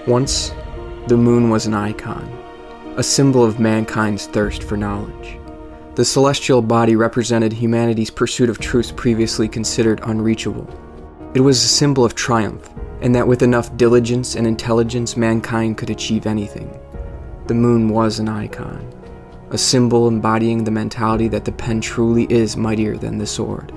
Once, the moon was an icon, a symbol of mankind's thirst for knowledge. The celestial body represented humanity's pursuit of truths previously considered unreachable. It was a symbol of triumph, and that with enough diligence and intelligence mankind could achieve anything. The moon was an icon, a symbol embodying the mentality that the pen truly is mightier than the sword.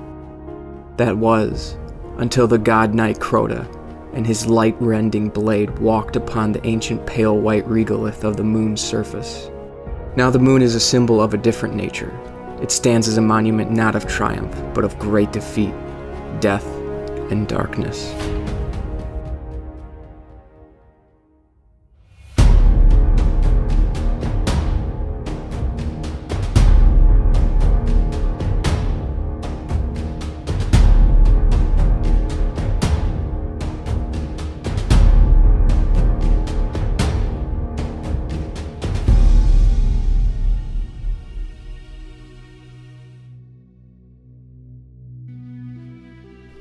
That was, until the god knight Crota and his light-rending blade walked upon the ancient pale white regolith of the moon's surface. Now the moon is a symbol of a different nature. It stands as a monument not of triumph, but of great defeat, death, and darkness.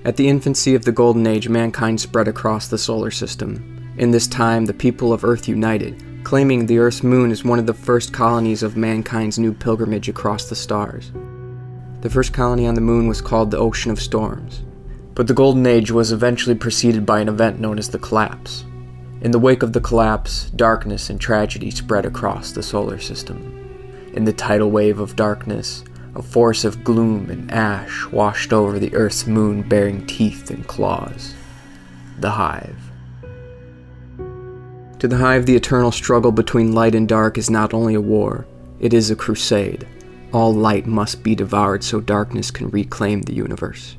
At the infancy of the Golden Age, mankind spread across the solar system. In this time, the people of Earth united, claiming the Earth's moon as one of the first colonies of mankind's new pilgrimage across the stars. The first colony on the moon was called the Ocean of Storms, but the Golden Age was eventually preceded by an event known as the Collapse. In the wake of the collapse, darkness and tragedy spread across the solar system. In the tidal wave of darkness, a force of gloom and ash washed over the Earth's moon bearing teeth and claws. The Hive. To the Hive, the eternal struggle between light and dark is not only a war, it is a crusade. All light must be devoured so darkness can reclaim the universe.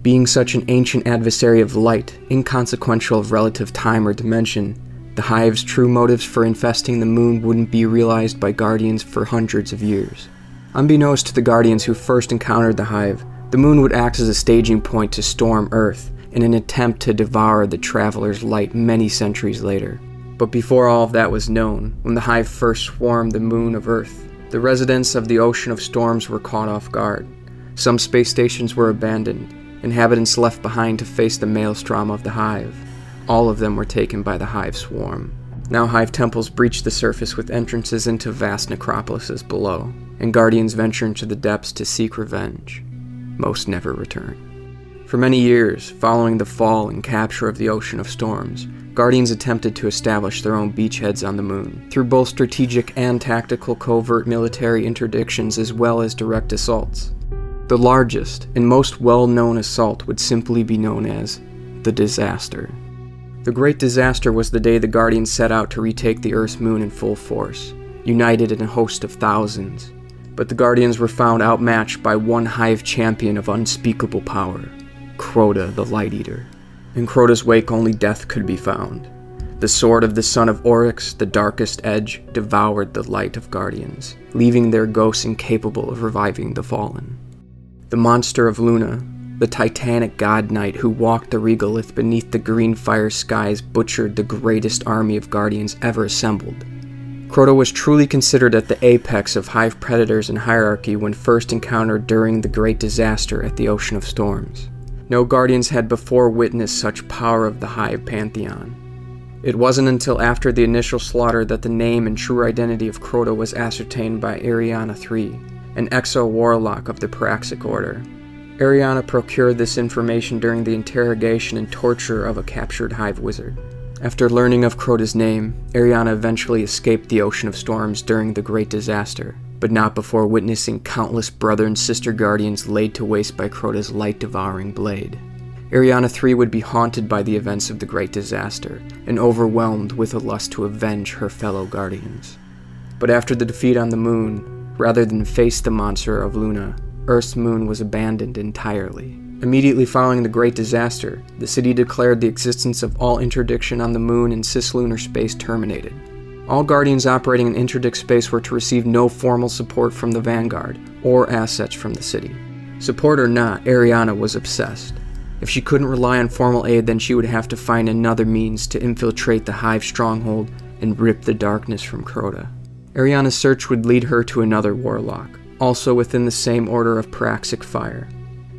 Being such an ancient adversary of light, inconsequential of relative time or dimension, the Hive's true motives for infesting the moon wouldn't be realized by Guardians for hundreds of years. Unbeknownst to the Guardians who first encountered the Hive, the moon would act as a staging point to storm Earth in an attempt to devour the Traveler's light many centuries later. But before all of that was known, when the Hive first swarmed the moon of Earth, the residents of the Ocean of Storms were caught off guard. Some space stations were abandoned, inhabitants left behind to face the maelstrom of the Hive. All of them were taken by the Hive swarm. Now Hive temples breached the surface with entrances into vast necropolises below, and Guardians venture into the depths to seek revenge. Most never return. For many years, following the fall and capture of the Ocean of Storms, Guardians attempted to establish their own beachheads on the moon, through both strategic and tactical covert military interdictions as well as direct assaults. The largest and most well-known assault would simply be known as the Disaster. The Great Disaster was the day the Guardians set out to retake the Earth's moon in full force, united in a host of thousands. But the Guardians were found outmatched by one Hive champion of unspeakable power, Crota the Light Eater. In Crota's wake only death could be found. The sword of the son of Oryx, the darkest edge, devoured the light of Guardians, leaving their ghosts incapable of reviving the fallen. The monster of Luna, the titanic god knight who walked the regolith beneath the green fire skies, butchered the greatest army of Guardians ever assembled. Crota was truly considered at the apex of Hive predators and hierarchy when first encountered during the Great Disaster at the Ocean of Storms. No Guardians had before witnessed such power of the Hive pantheon. It wasn't until after the initial slaughter that the name and true identity of Crota was ascertained by Ariana III, an exo-warlock of the Praxic Order. Ariana procured this information during the interrogation and torture of a captured Hive wizard. After learning of Crota's name, Ariana eventually escaped the Ocean of Storms during the Great Disaster, but not before witnessing countless brother and sister Guardians laid to waste by Crota's light-devouring blade. Ariana III would be haunted by the events of the Great Disaster, and overwhelmed with a lust to avenge her fellow Guardians. But after the defeat on the moon, rather than face the monster of Luna, Earth's moon was abandoned entirely. Immediately following the Great Disaster, the city declared the existence of all interdiction on the moon and cislunar space terminated. All Guardians operating in interdict space were to receive no formal support from the Vanguard, or assets from the city. Support or not, Ariana was obsessed. If she couldn't rely on formal aid, then she would have to find another means to infiltrate the Hive stronghold and rip the darkness from Crota. Ariana's search would lead her to another warlock, also within the same order of Praxic Fire.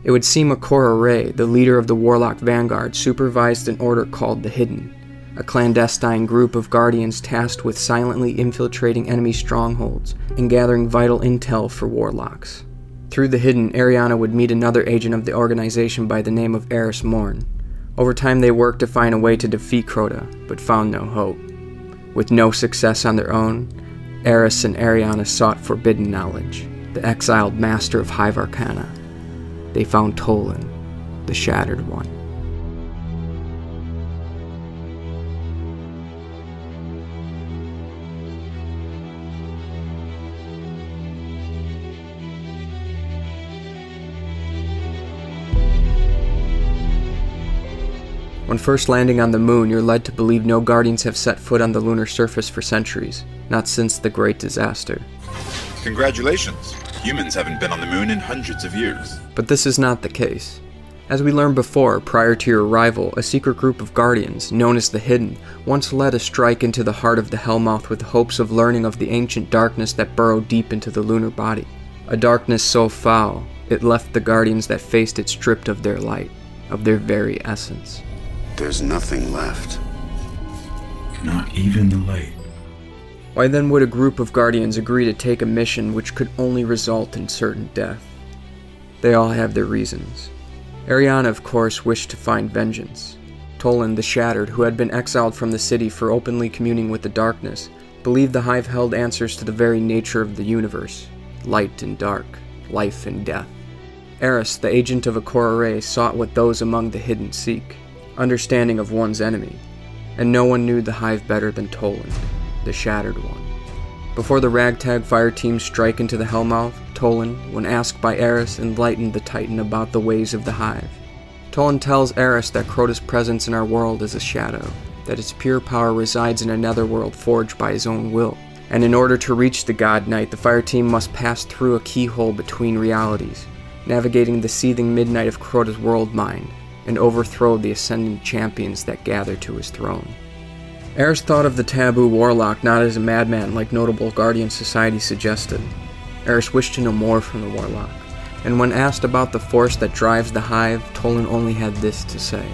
It would seem Akora Ray, the leader of the Warlock Vanguard, supervised an order called the Hidden, a clandestine group of Guardians tasked with silently infiltrating enemy strongholds and gathering vital intel for warlocks. Through the Hidden, Ariana would meet another agent of the organization by the name of Eris Morn. Over time they worked to find a way to defeat Crota, but found no hope. With no success on their own, Eris and Ariana sought forbidden knowledge, the exiled master of Hive Arcana. They found Toland, the Shattered One. When first landing on the moon, you're led to believe no Guardians have set foot on the lunar surface for centuries, not since the Great Disaster. Congratulations! Humans haven't been on the moon in hundreds of years. But this is not the case. As we learned before, prior to your arrival, a secret group of Guardians, known as the Hidden, once led a strike into the heart of the Hellmouth with hopes of learning of the ancient darkness that burrowed deep into the lunar body. A darkness so foul, it left the Guardians that faced it stripped of their light, of their very essence. There's nothing left. Not even the light. Why then would a group of Guardians agree to take a mission which could only result in certain death? They all have their reasons. Ariana, of course, wished to find vengeance. Toland, the Shattered, who had been exiled from the city for openly communing with the darkness, believed the Hive held answers to the very nature of the universe, light and dark, life and death. Eris, the agent of a core array, sought what those among the Hidden seek, understanding of one's enemy, and no one knew the Hive better than Toland, the Shattered One. Before the ragtag fire team strike into the Hellmouth, Toland, when asked by Eris, enlightened the Titan about the ways of the Hive. Toland tells Eris that Crota's presence in our world is a shadow, that its pure power resides in a netherworld forged by his own will, and in order to reach the God Knight, the fire team must pass through a keyhole between realities, navigating the seething midnight of Crota's world mind, and overthrow the ascendant champions that gather to his throne. Eris thought of the taboo warlock not as a madman like notable Guardian society suggested. Eris wished to know more from the warlock, and when asked about the force that drives the Hive, Toland only had this to say.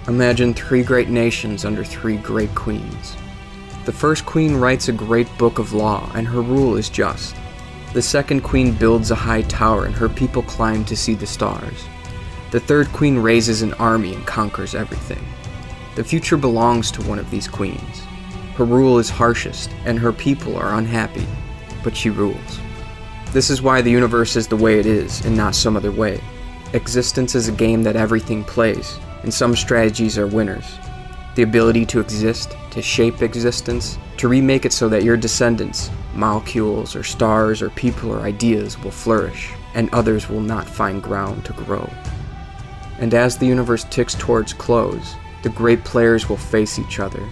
Imagine 3 great nations under 3 great queens. The first queen writes a great book of law, and her rule is just. The second queen builds a high tower, and her people climb to see the stars. The third queen raises an army and conquers everything. The future belongs to one of these queens. Her rule is harshest, and her people are unhappy, but she rules. This is why the universe is the way it is, and not some other way. Existence is a game that everything plays, and some strategies are winners. The ability to exist, to shape existence, to remake it so that your descendants, molecules or stars or people or ideas, will flourish, and others will not find ground to grow. And as the universe ticks towards close, the great players will face each other.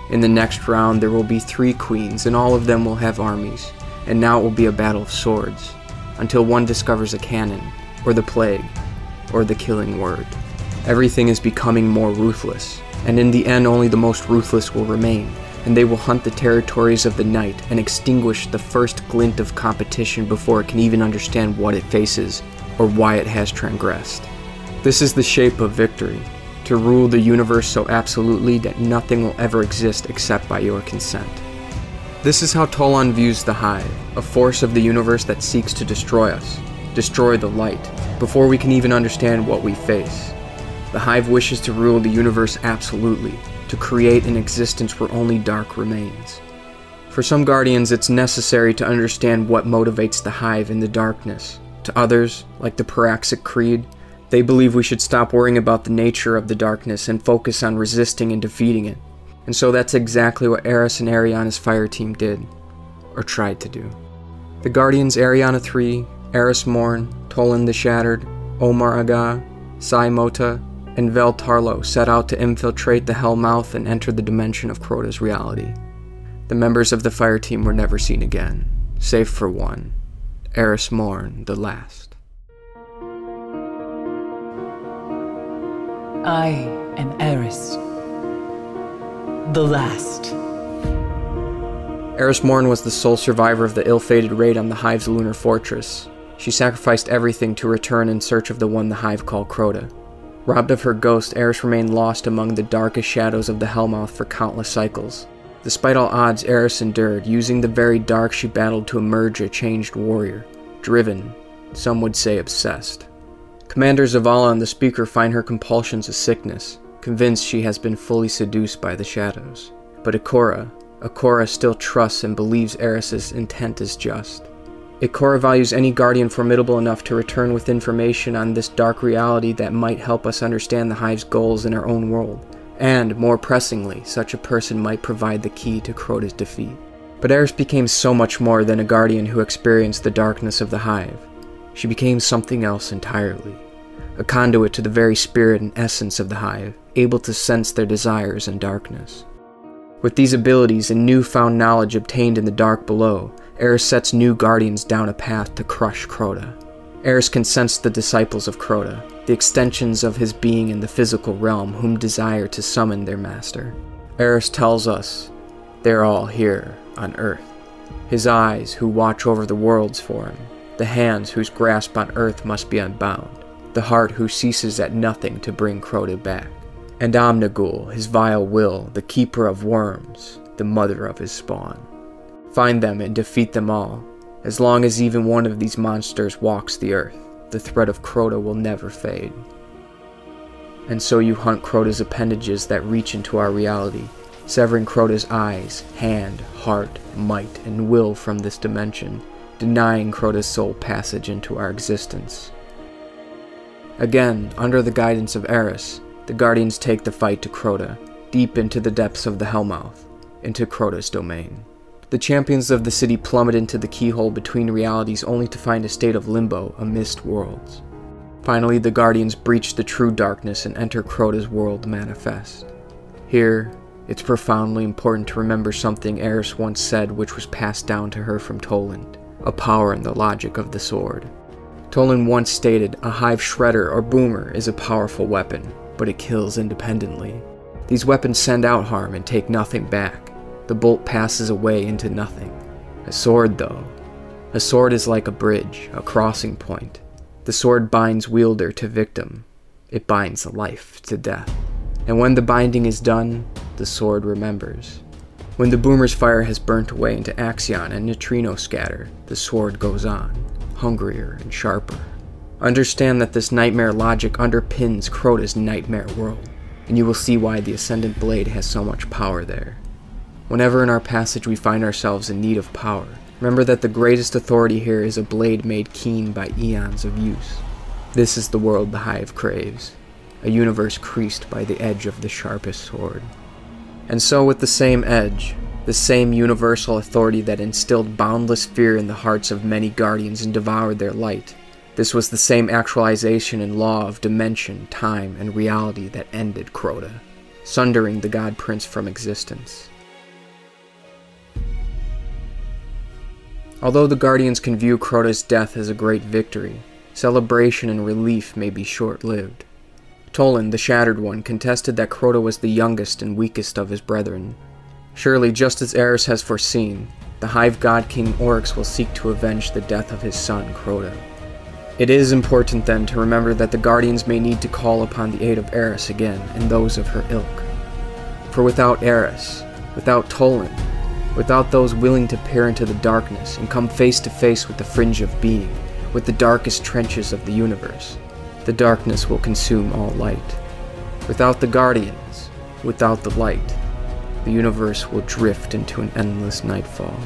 In the next round there will be 3 queens, and all of them will have armies, and now it will be a battle of swords, until one discovers a cannon, or the plague, or the killing word. Everything is becoming more ruthless, and in the end only the most ruthless will remain, and they will hunt the territories of the night and extinguish the first glint of competition before it can even understand what it faces, or why it has transgressed. This is the shape of victory, to rule the universe so absolutely that nothing will ever exist except by your consent. This is how Toland views the Hive, a force of the universe that seeks to destroy us, destroy the light, before we can even understand what we face. The Hive wishes to rule the universe absolutely, to create an existence where only dark remains. For some Guardians, it's necessary to understand what motivates the Hive in the darkness. To others, like the Paraxic Creed, they believe we should stop worrying about the nature of the darkness and focus on resisting and defeating it. And so that's exactly what Eris and Ariana's fire team did, or tried to do. The Guardians Ariana 3, Eris Morn, Toland the Shattered, Omar Aga, Sai Mota, and Vel Tarlo set out to infiltrate the Hellmouth and enter the dimension of Crota's reality. The members of the fire team were never seen again, save for one, Eris Morn the last. I am Eris, the last. Eris Morn was the sole survivor of the ill-fated raid on the Hive's lunar fortress. She sacrificed everything to return in search of the one the Hive called Crota. Robbed of her ghost, Eris remained lost among the darkest shadows of the Hellmouth for countless cycles. Despite all odds, Eris endured, using the very dark she battled to emerge a changed warrior. Driven, some would say obsessed. Commander Zavala and the Speaker find her compulsions a sickness, convinced she has been fully seduced by the shadows. But Ikora still trusts and believes Eris's intent is just. Ikora values any guardian formidable enough to return with information on this dark reality that might help us understand the Hive's goals in our own world. And, more pressingly, such a person might provide the key to Crota's defeat. But Eris became so much more than a guardian who experienced the darkness of the Hive. She became something else entirely. A conduit to the very spirit and essence of the Hive, able to sense their desires and darkness. With these abilities and newfound knowledge obtained in the dark below, Eris sets new guardians down a path to crush Crota. Eris can sense the disciples of Crota, the extensions of his being in the physical realm whom desire to summon their master. Eris tells us, they're all here on Earth. His eyes who watch over the worlds for him, the hands whose grasp on Earth must be unbound, the heart who ceases at nothing to bring Crota back, and Omnigul, his vile will, the keeper of worms, the mother of his spawn. Find them and defeat them all. As long as even one of these monsters walks the earth, the threat of Crota will never fade. And so you hunt Crota's appendages that reach into our reality, severing Crota's eyes, hand, heart, might, and will from this dimension, denying Crota's soul passage into our existence. Again, under the guidance of Eris, the Guardians take the fight to Crota, deep into the depths of the Hellmouth, into Crota's domain. The champions of the city plummet into the keyhole between realities only to find a state of limbo amidst worlds. Finally, the Guardians breach the true darkness and enter Crota's world manifest. Here, it's profoundly important to remember something Eris once said which was passed down to her from Toland, a power in the logic of the sword. Toland once stated, a Hive shredder or boomer is a powerful weapon, but it kills independently. These weapons send out harm and take nothing back. The bolt passes away into nothing. A sword, though. A sword is like a bridge, a crossing point. The sword binds wielder to victim. It binds life to death. And when the binding is done, the sword remembers. When the boomer's fire has burnt away into axion and neutrino scatter, the sword goes on, hungrier and sharper. Understand that this nightmare logic underpins Crota's nightmare world, and you will see why the Ascendant Blade has so much power there. Whenever in our passage we find ourselves in need of power, remember that the greatest authority here is a blade made keen by eons of use. This is the world the Hive craves, a universe creased by the edge of the sharpest sword. And so with the same edge, the same universal authority that instilled boundless fear in the hearts of many guardians and devoured their light, this was the same actualization and law of dimension, time, and reality that ended Crota, sundering the God Prince from existence. Although the Guardians can view Crota's death as a great victory, celebration and relief may be short-lived. Toland, the Shattered One, contested that Crota was the youngest and weakest of his brethren. Surely, just as Eris has foreseen, the Hive God King Oryx will seek to avenge the death of his son, Crota. It is important then to remember that the Guardians may need to call upon the aid of Eris again and those of her ilk. For without Eris, without Toland, without those willing to peer into the darkness and come face to face with the fringe of being, with the darkest trenches of the universe, the darkness will consume all light. Without the Guardians, without the light, the universe will drift into an endless nightfall.